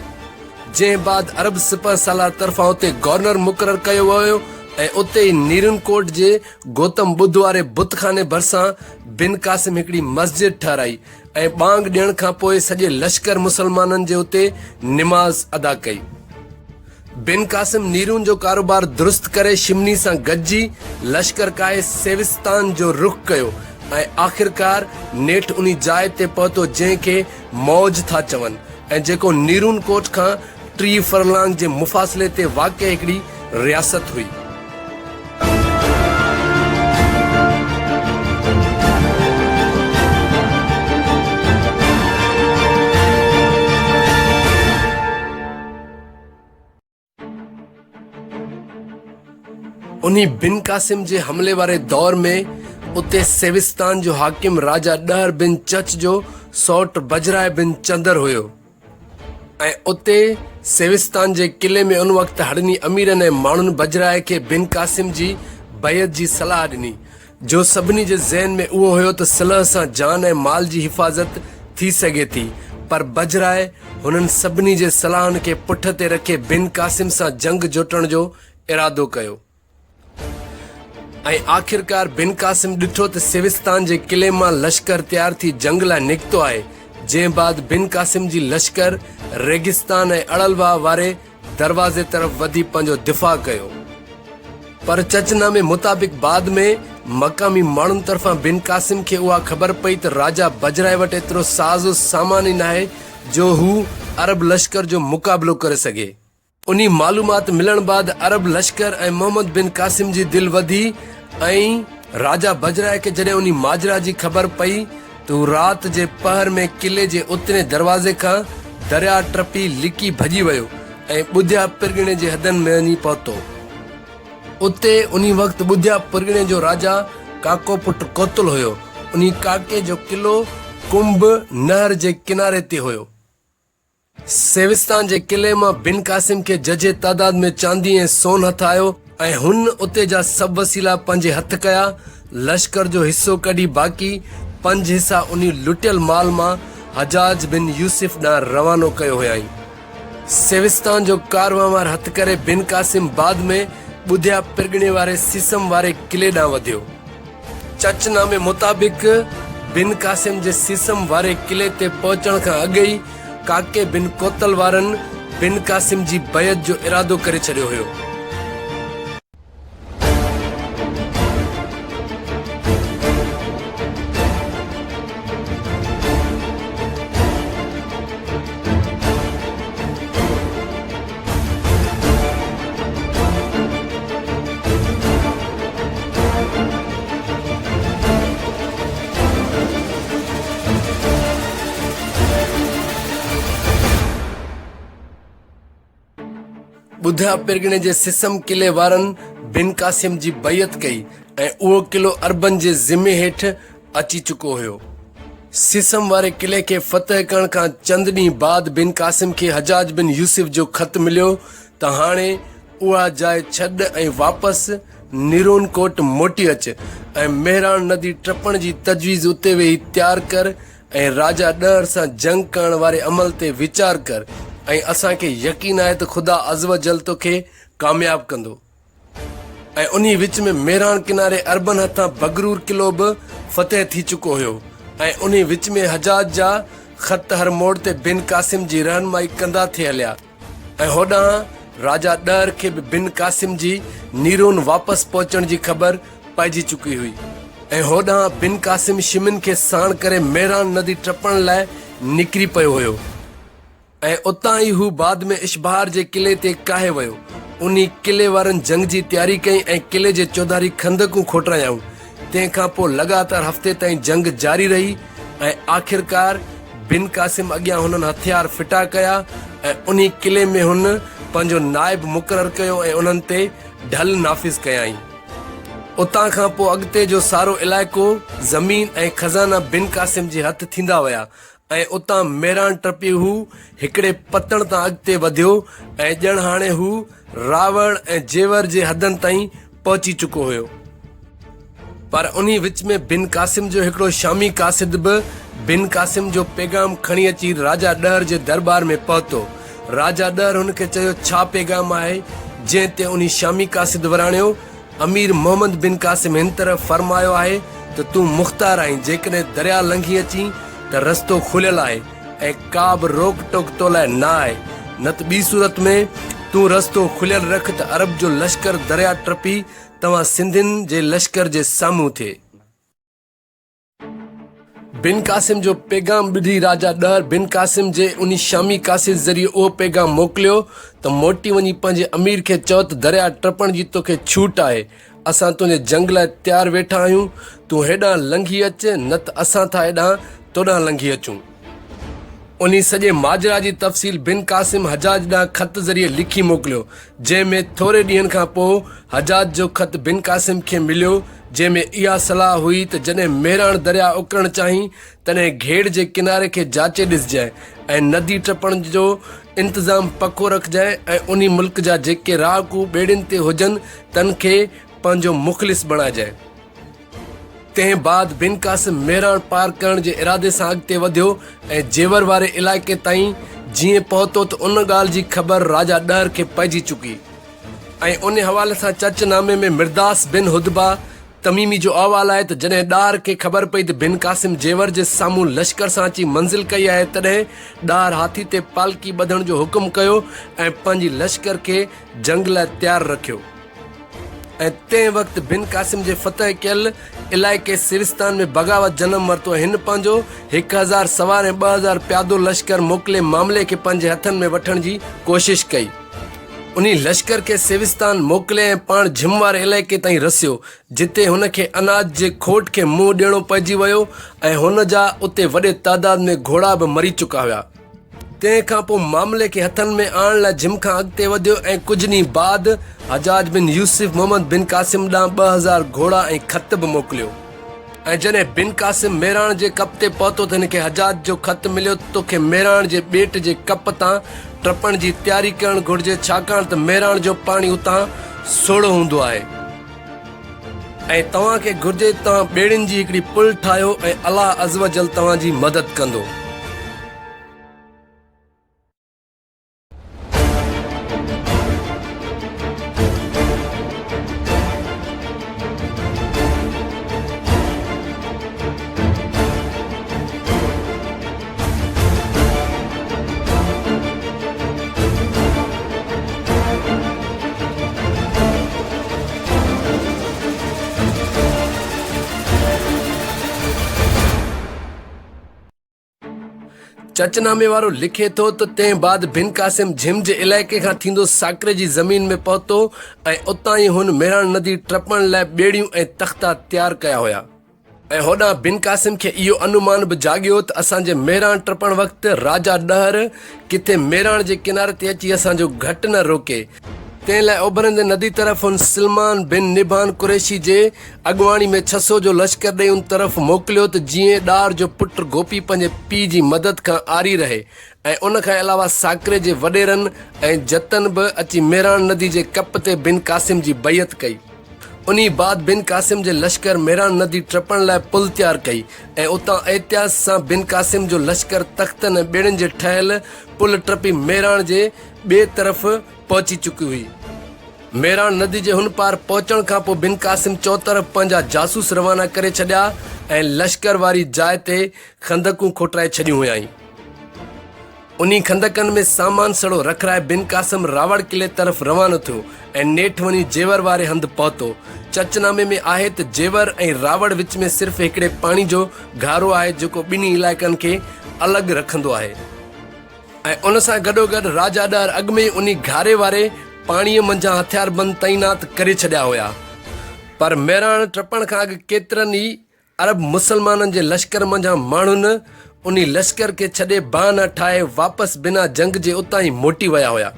जंहिं बाद अरब सिपह सालार तरफ़ां उते गवर्नर मुक़ररु कयो वियो ऐं उते ई नीरून कोट जे गौतम बुद्ध वारे बुतखाने भरिसां बिन कासिम हिकिड़ी मस्जिद ठाराई ऐं बांग ॾियण खां पोइ सॼे लश्कर मुसलमाननि जे उते निमाज़ अदा कई। बिन कासिम नीरून जो कारोबार दुरुस्त करे शिमनी सां गॾिजी लश्कर काए सेविस्तान जो रुख कयो ऐं आख़िरकार नेठि उन जाइ ते पहुतो जंहिंखे मौज था चवनि ऐं जेको नीरून कोट खां 3 फरलांग जे मुफ़ासिले ते वाक़िअ हिकिड़ी रियासत हुई। उन्हीं बिन कासिम जे हमले वारे दौर में उते सेविस्तान जो हाकिम राजा डहर बिन चच जो सौट बजराय बिन चंदर हुयो ऐं उते सेविस्तान जे किले में उन वक़्तु हड़नी अमीरनि ऐं माण्हुनि बजराय खे बिन कासिम जी बैत जी सलाह ॾिनी जो सभिनी जे ज़हन में उहो हुयो त सलह सां जान ऐं माल जी हिफ़ाज़त थी सघे थी, पर बजराय हुननि सभिनी जे सलाहनि खे पुठ ते रखे बिन कासिम सां जंग जोटण जो इरादो कयो ऐं आख़िरकार बिन कासिम ॾिठो त सेविस्तान जे किले मां लश्कर तयार थी जंग लाइ निकितो आहे, जंहिं बाद बिन कासिम जी लश्कर रेगिस्तान ऐं अड़लवा वारे दरवाज़े तरफ़ वधी पंहिंजो दिफ़ा कयो। पर चचनामे मुताबिक़ बाद में मक़ामी माण्हुनि तरफ़ां बिन कासिम खे उहा ख़बर पई त राजा बजराय वटि एतिरो साज़ो सामान ई नाहे जो हू अरब लश्कर जो मुक़ाबिलो करे सघे। उन्ही मालूमात मिलण बाद अरब लश्कर ऐं मोहम्मद बिन कासिम जी दिलि वधी ऐं राजा बजराय खे जॾहिं उन्ही माजरा जी ख़बर पई त हू राति जे पहर में किले जे उतरे दरवाज़े खां दरिया टपी लिकी भॼी वियो ऐं ॿुधिया पिरगिणे जे हदनि में वञी पहुतो। उते उन्ही वक़्तु ॿुधिया पिरगिणे जो राजा काको पुट कोतुल हुयो। उन्ही काके जो किलो कुंभ नहर जे किनारे ते हुयो। सेविस्तान जे किले मां बिन कासिम खे जजे तादाद में चांदी ऐं सोन हथ आयो ऐं हुन उते जा सभु वसीला पंहिंजे हथ कया। लश्कर जो हिस्सो कढी बाक़ी 5 हिस्सा उन्ही लुटियल माल मां हजाज बिन यूसुफ ॾांहुं रवानो कयो हुयाई। सेविस्तान जो कारवां हथ करे बिन कासिम बाद में ॿुधिया पिरगिणे वारे सिसम वारे किले ॾांहुं वधियो। चचनामे मुताबिक़ बिन कासिम जे सिसम वारे किले ते पहुचण खां अॻु ई काके बिन कोतल वारनि बिन कासिम जी बैत जो इरादो करे छॾियो हुयो। ॿुधिया पिरगिणे जे सिसम किले वारनि बिन कासिम जी बैत कई ऐं उहो किलो अरबन जे ज़िमे हेठि अची चुको हुयो। सिसम वारे किले खे फ़तह करण खां चंद ॾींहं बाद बिन कासिम खे हजाज बिन यूसुफ जो ख़त मिलियो त हाणे उहा जाइ छॾ ऐं वापसि निरोन कोट मोटी अच ऐं मेहरान नदी टपण जी तजवीज़ उते वेही तयारु कर ऐं राजा डहर सां जंग करण वारे अमल ते वीचार कर ऐं असांखे यकीन आहे त ख़ुदा अज़वजल तोखे कामयाब कंदो। ऐं उन्ही विच में मेहरान किनारे अरबन हथां बगरूर किलो बि फ़तह थी चुको हुयो ऐं उन्ही विच में हजाज जा ख़त हर मोड़ ते बिन कासिम जी रहनुमाई कंदा थी हलिया ऐं होॾां राजा डहर खे बि बिन कासिम जी नीरोन वापसि पहुचण जी ख़बर पइजी चुकी हुई ऐं होॾां बिन कासिम शिमिन खे साण करे मेहरान नदी टपण लाइ निकिरी पियो हुयो ऐं उतां ई हू बाद में इशबहार जे किले ते काहे वियो। उन्ही किले वारनि जंग जी तयारी कई ऐं किले जे चौधारी खंदकूं खोटरायाऊं। तंहिंखां पोइ लगातार हफ़्ते ताईं जंग जारी रही ऐं आख़िरकार बिन कासिम अॻियां हुननि हथियार फिटा कया ऐं उन्ही किले में हुन पंहिंजो नाइब मुक़ररु कयो ऐं उन्हनि ते ढल नाफ़िज़ कयाई। उतां खां पोइ अॻिते जो सारो इलाइक़ो ज़मीन ऐं खज़ाना बिन कासिम जे हथ थींदा विया ऐं उतां मेहरान टपी हू हिकिड़े पतण तां अॻिते वधियो ऐं ॼण हाणे हू रावण ऐं जेवर जे हदनि ताईं पहुची चुको हुयो। पर उन्ही विच में बिन कासिम जो हिकिड़ो शामी कासिद बि बिन कासिम जो पैगाम खणी अची राजा डहर जे दरबार में पहुतो। राजा डहर हुनखे चयो छा पैगाम आहे, जंहिं ते उन्ही शामी कासिद वराणियो अमीर मोहम्मद बिन कासिम हिन तरफ़ फरमायो आहे त तूं मुख़्तार आहीं, जेकॾहिं दरिया लंघी अची त रस्तो खुलियल आहे ऐं का बि रोक टोक तो लाइ न आहे, न त ॿी सूरत में तूं रस्तो खुलियल रख त अरब जो लश्कर दरिया टपी तव्हां सिंधियुनि जे लश्कर जे साम्हूं थिए। बिन कासिम जो पैगाम ॿुधी राजा डहर बिन कासिम जे उन शामी कासिद ज़रिए उहो पैगाम मोकिलियो त मोटी वञी पंहिंजे अमीर खे चओ त दरिया टपण जी तोखे छूट आहे, असां तुंहिंजे जंग लाइ तयारु वेठा आहियूं, तूं हेॾां लंघी अच न त असां था हेॾां तोॾां लंघी अचूं। उन्हीं सॼे माजरा जी तफ़सील बिन क़ासिम हजाज ॾांहुं ख़त ज़रिए लिखी मोकिलियो, जंहिंमें थोरे ॾींहंनि खां पोइ हजाज जो ख़त बिन क़ासिम खे मिलियो, जंहिंमें इहा सलाह हुई त जॾहिं मेराण दरिया उकरणु चाहीं तॾहिं घेड़ जे किनारे खे जाचे ॾिसजांइ ऐं नदी टपण जो इंतज़ाम पको रखजांइ ऐं उन मुल्क जा जेके रहाकू ॿेड़ियुनि ते हुजनि तन खे पंहिंजो मुख़लिस बणाइजांइ। तंहिं बाद बिन क़ासिम मेराण पार करण जे इरादे सां अॻिते वधियो ऐं जेवर वारे इलाइक़े ताईं जीअं पहुतो त उन ॻाल्हि जी ख़बर राजा ॾहर खे पइजी चुकी ऐं उन हवाले सां चचनामे में मिर्दास बिन हुदबा तमीमी जो अहवालु आहे त जॾहिं ॾार खे ख़बर पई त बिन क़ासिम जेवर जे साम्हूं लश्कर सां अची मंज़िल कई आहे तॾहिं ॾार हाथी ते पालकी ॿधण जो हुकुम कयो ऐं पंहिंजी लश्कर खे जंग लाइ तयारु रखियो। ऐं तंहिं वक़्तु बिन क़ासिम जे फतह कयल इलाइक़े सिरिस्तान में बग़ावत जनम वरितो। हिन पंहिंजो 1000 सवार ऐं 2000 प्यादो लश्कर मोकिले मामले खे पंहिंजे हथनि में वठण जी कोशिश कई। उन लश्कर खे सिविस्तान मोकिले ऐं पाण झिम वारे इलाइक़े ताईं रसियो, जिते हुनखे अनाज जे खोट खे मुंहुं ॾियणो पइजी वियो ऐं हुन जा उते वॾे तादाद में घोड़ा बि मरी चुका हुआ। तंहिंखां पोइ मामले खे हथनि में आणण लाइ झिम खां अॻिते वधियो ऐं कुझु ॾींहं बाद हजाज बिन यूसुफ मोहम्मद बिन क़ासिम ॾांहुं 2000 घोड़ा ऐं ख़त बि मोकिलियो। ऐं जॾहिं बिन क़ासिम मेराण जे कप ते पहुतो त हिनखे हजाज जो ख़त मिलियो, तोखे मेराण जे ॿेट जे कप तां टपण जी तयारी करणु घुरिजे, छाकाणि त मेराण जो पाणी उतां सोढ़ो हूंदो आहे ऐं तव्हांखे घुरिजे तव्हां ॿेड़ियुनि जी हिकिड़ी पुल ठाहियो ऐं अलाह अज़्वजल तव्हांजी मदद कंदो। चचनामे वारो लिखे थो त तंहिं बाद बिन क़ासिम झिम जे इलाइक़े खां थींदो साकरे जी ज़मीन में पहुतो ऐं उतां ई हुन मेराण नदी टपण लाइ ॿेड़ियूं ऐं तख़्ता तयारु कया हुया। ऐं होॾां बिन क़ासिम खे इहो अनुमान बि जाॻियो त असांजे मेराण टपण वक़्तु राजा ॾहर किथे मेराण जे किनारे ते अची असांजो घटि न रोके। तंहिं लाइ उभरंदे नदी तरफ़ हुन सलमान बिन निभान कुरैशी जे अॻुवाणी में 600 जो लश्कर ॾेई उन तरफ़ मोकिलियो त जीअं ॾार जो पुटु गोपी पंहिंजे पीउ जी मदद खां आरी रहे ऐं उन खां अलावा साकरे जे वॾेरनि ऐं जतन बि अची मेराण नदी जे कप ते बिन क़ासिम जी बैयत कई। उन बाद बिन क़ासिम जे लश्कर मेराण नदी टपण लाइ पुल तयारु कई ऐं उतां एहतियात सां बिन क़ासिम जो लश्कर तख़्तनि ऐं ॿेड़ियुनि जे ठहियल पुल टपी मेराण जे ॿिए तरफ़ पहुची चुकी हुई। मेराण नदी जे हुन पार पहुचण खां पोइ बिन क़ासिम चौतरफ़ पंहिंजा जासूस रवाना करे छॾिया ऐं लश्कर वारी जाइ ते खंदकूं खोटाए छॾियूं हुयाईं। उन्ही खंदकनि में सामान सड़ो रखराए बिन क़ासिम रावड़ किले तरफ़ रवानो थियो ऐं नेठि वञी जेवर वारे हंधि पहुतो। चचनामे में आहे त जेवर ऐं रावड़ विच में सिर्फ़ु हिकिड़े पाणी जो घारो आहे जेको ॿिन्ही इलाइक़नि खे अलॻि रखंदो आहे ऐं उन सां गॾोगॾु राजा ॾहर अॻु में उन घारे वारे पाणीअ मंझां हथियारबंद तैनात करे छॾिया हुया। पर मेराण टपण खां अॻु केतिरनि ई अरब मुसलमाननि जे लश्कर मंझां माण्हुनि उन लश्कर खे छॾे बहाना ठाहे वापसि बिना जंग जे उतां ई मोटी विया हुया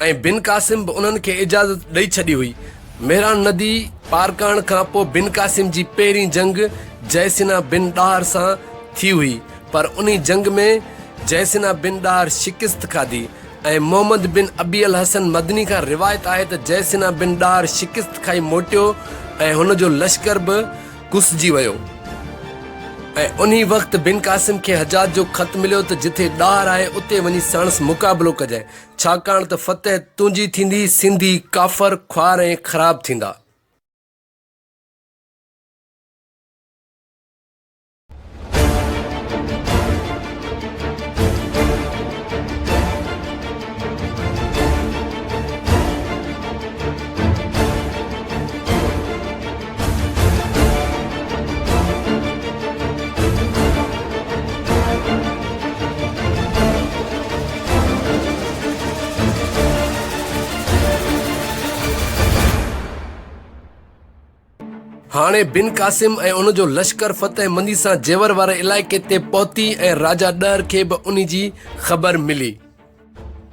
ऐं बिन क़ासिम बि उन्हनि खे इजाज़त ॾेई छॾी हुई। मेराण नदी पार करण खां पोइ बिन क़ासिम जी पहिरीं जंग जयसिना बिन ॾाहर सां थी हुई, पर उन जंग में जयसिना बिन ॾाहर शिकिस्त खाधी ऐं मोहम्मद बिन अबी अल हसन मदनी खां रिवायत आहे त जयसिना बिन ॾाहर शिकिस्त खाई मोटियो ऐं हुन जो लश्कर बि घुसिजी वियो। ऐं उन वक़्तु बिन क़ासिम खे हजाज जो ख़त मिलियो त जिथे ॾाहर आहे उते वञी साणुसि मुक़ाबिलो कजांइ, छाकाणि त फतेह तुंहिंजी थींदी, सिंधी काफ़र ख्वार ऐं ख़राब थींदा। हाणे बिन कासिम ऐं उन जो लश्कर फतेह मंदी सां जेवर वारे इलाइक़े ते पहुती ऐं राजा ॾहर खे बि उन जी ख़बर मिली।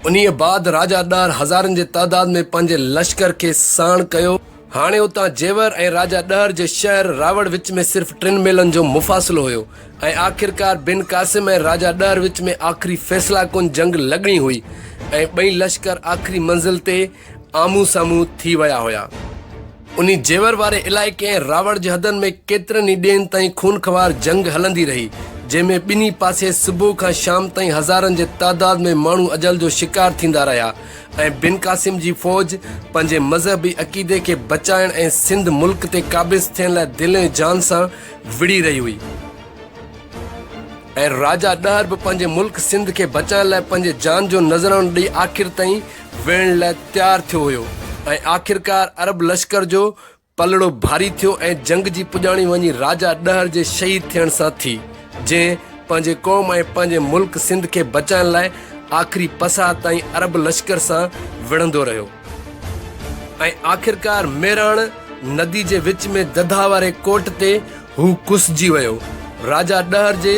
उन्हीअ बाद राजा ॾहर हज़ारनि जे तादाद में पंहिंजे लश्कर खे साण कयो। हाणे उतां जेवर ऐं राजा ॾहर जे शहर रावड़ विच में सिर्फ़ 3 मीलनि जो मुफ़ासिलो हुयो ऐं आख़िरकार बिन कासिम ऐं राजा ॾहर विच में आख़िरी फ़ैसिला कुन जंग लॻणी हुई ऐं ॿई लश्कर आख़िरी मंज़िल ते आम्हूं साम्हूं थी विया हुया। उन जेवर वारे इलाइक़े ऐं रावड़ जे हदनि में केतिरनि ई ॾींहंनि ताईं खूनख़वार जंग हलंदी रही, जंहिंमें ॿिन्ही पासे सुबुह खां शाम ताईं हज़ारनि जे तादाद में माण्हू अजल जो शिकार थींदा रहिया ऐं बिन कासिम जी फ़ौज पंहिंजे मज़हबी अक़ीदे खे बचाइण ऐं सिंध मुल्क ते क़ाबिज़ थियण लाइ दिलि ऐं जान सां विड़ी रही हुई ऐं राजा ॾहर बि पंहिंजे मुल्क सिंध खे बचाइण लाइ पंहिंजे जान जो नज़रानो ॾेई आख़िर ताईं वेहण लाइ तयारु थियो हुयो ऐं आख़िरकार अरब लश्कर जो पलड़ो भारी थियो ऐं जंग जी पुॼाणी वञी राजा ॾहर जे शहीद थियण सां थी, जंहिं पंहिंजे क़ौम ऐं पंहिंजे मुल्क सिंध खे बचाइण लाइ आख़िरी पसाह ताईं अरब लश्कर सां विढ़ंदो रहियो ऐं आख़िरकार मेराण नदी जे विच में दधा वारे कोट ते हू कुसिजी वियो। राजा ॾहर जे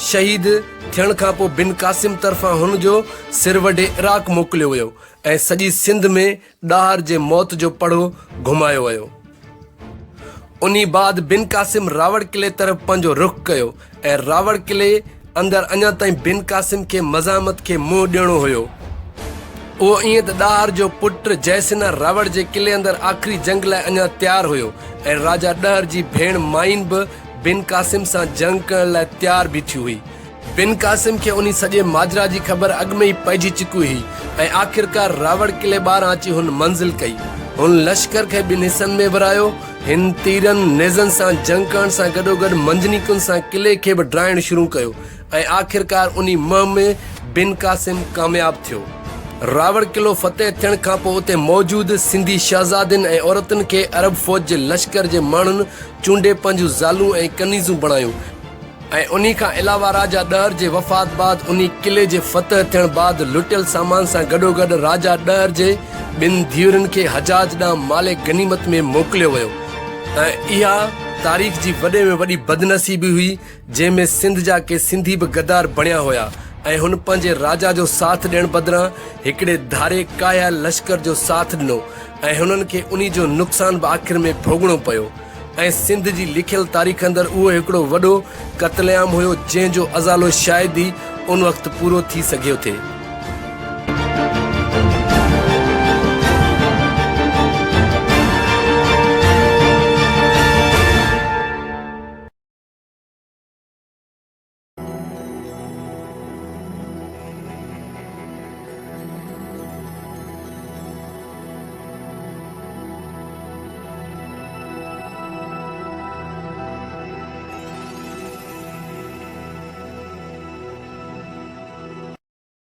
शहीद थियण खां पोइ बिन कासिम तरफ़ां हुन जो सिर वढे इराक़ मोकिलियो वियो ऐं सॼी सिंध में ॾहर जे मौत जो पड़ो घुमायो वियो। उन बाद बिन कासिम रावड़ किले तरफ़ पंहिंजो रुख कयो ऐं रावड़ किले अंदरि अञा ताईं बिन कासिम खे मज़ामत खे मुंहुं ॾियणो हुयो। उहो ईअं त ॾहर जो पुटु जयसिना रावड़ जे किले अंदरि आख़िरी जंग लाइ अञा तयारु हुयो ऐं राजा ॾहर जी भेण माइन बि बिन कासिम सां जंग करण लाइ तयारु बीठी हुई। बिन कासिम खे उन सॼे माजरा जी ख़बर अॻु में ई पइजी चुकी हुई ऐं आख़िरकार रावड़ किले ॿाहिरां अची हुन मंज़िल कई। हुन लश्कर खे 2 हिसनि में विरायो। हिन तीरनि नेज़नि सां जंग करण सां गॾोगॾु मंजनीकुनि सां किले खे बि ड्राइण शुरू कयो ऐं आख़िरकार उन मुहिम में बिन कासिम कामयाबु थियो। रावड़ किलो फतेह थियण खां पोइ उते मौजूदु सिंधी शहज़ादियुनि ऐं औरतुनि खे अरब फ़ौज जे लश्कर जे माण्हुनि चूंडे पंहिंजूं ज़ालूं ऐं कनीज़ूं बणायूं ऐं उन्ही खां अलावा राजा ॾहर जे वफ़ात बाद उन किले जे फतेह थियण बाद लुटियल सामान सां गॾोगॾु राजा ॾहर जे 2 धीअरुनि खे हजाज ॾांहुं माले गनीमत में मोकिलियो वियो ऐं इहा तारीख़ जी वॾे में वॾी बदनसीबी हुई, जंहिंमें सिंध जा के सिंधी बि गद्दार बणिया हुया ऐं हुन पंहिंजे राजा जो साथ ॾियण बदिरां हिकिड़े धारे काया लश्कर जो साथ ॾिनो ऐं हुननि खे उन जो नुक़सान बि आख़िर में भोगणो पियो ऐं सिंध जी लिखियल तारीख़ अंदरि उहो हिकिड़ो वॾो क़त्लेआम हुयो, जंहिंजो अज़ालो शायदि ई उन वक़्तु पूरो थी सघियो थे।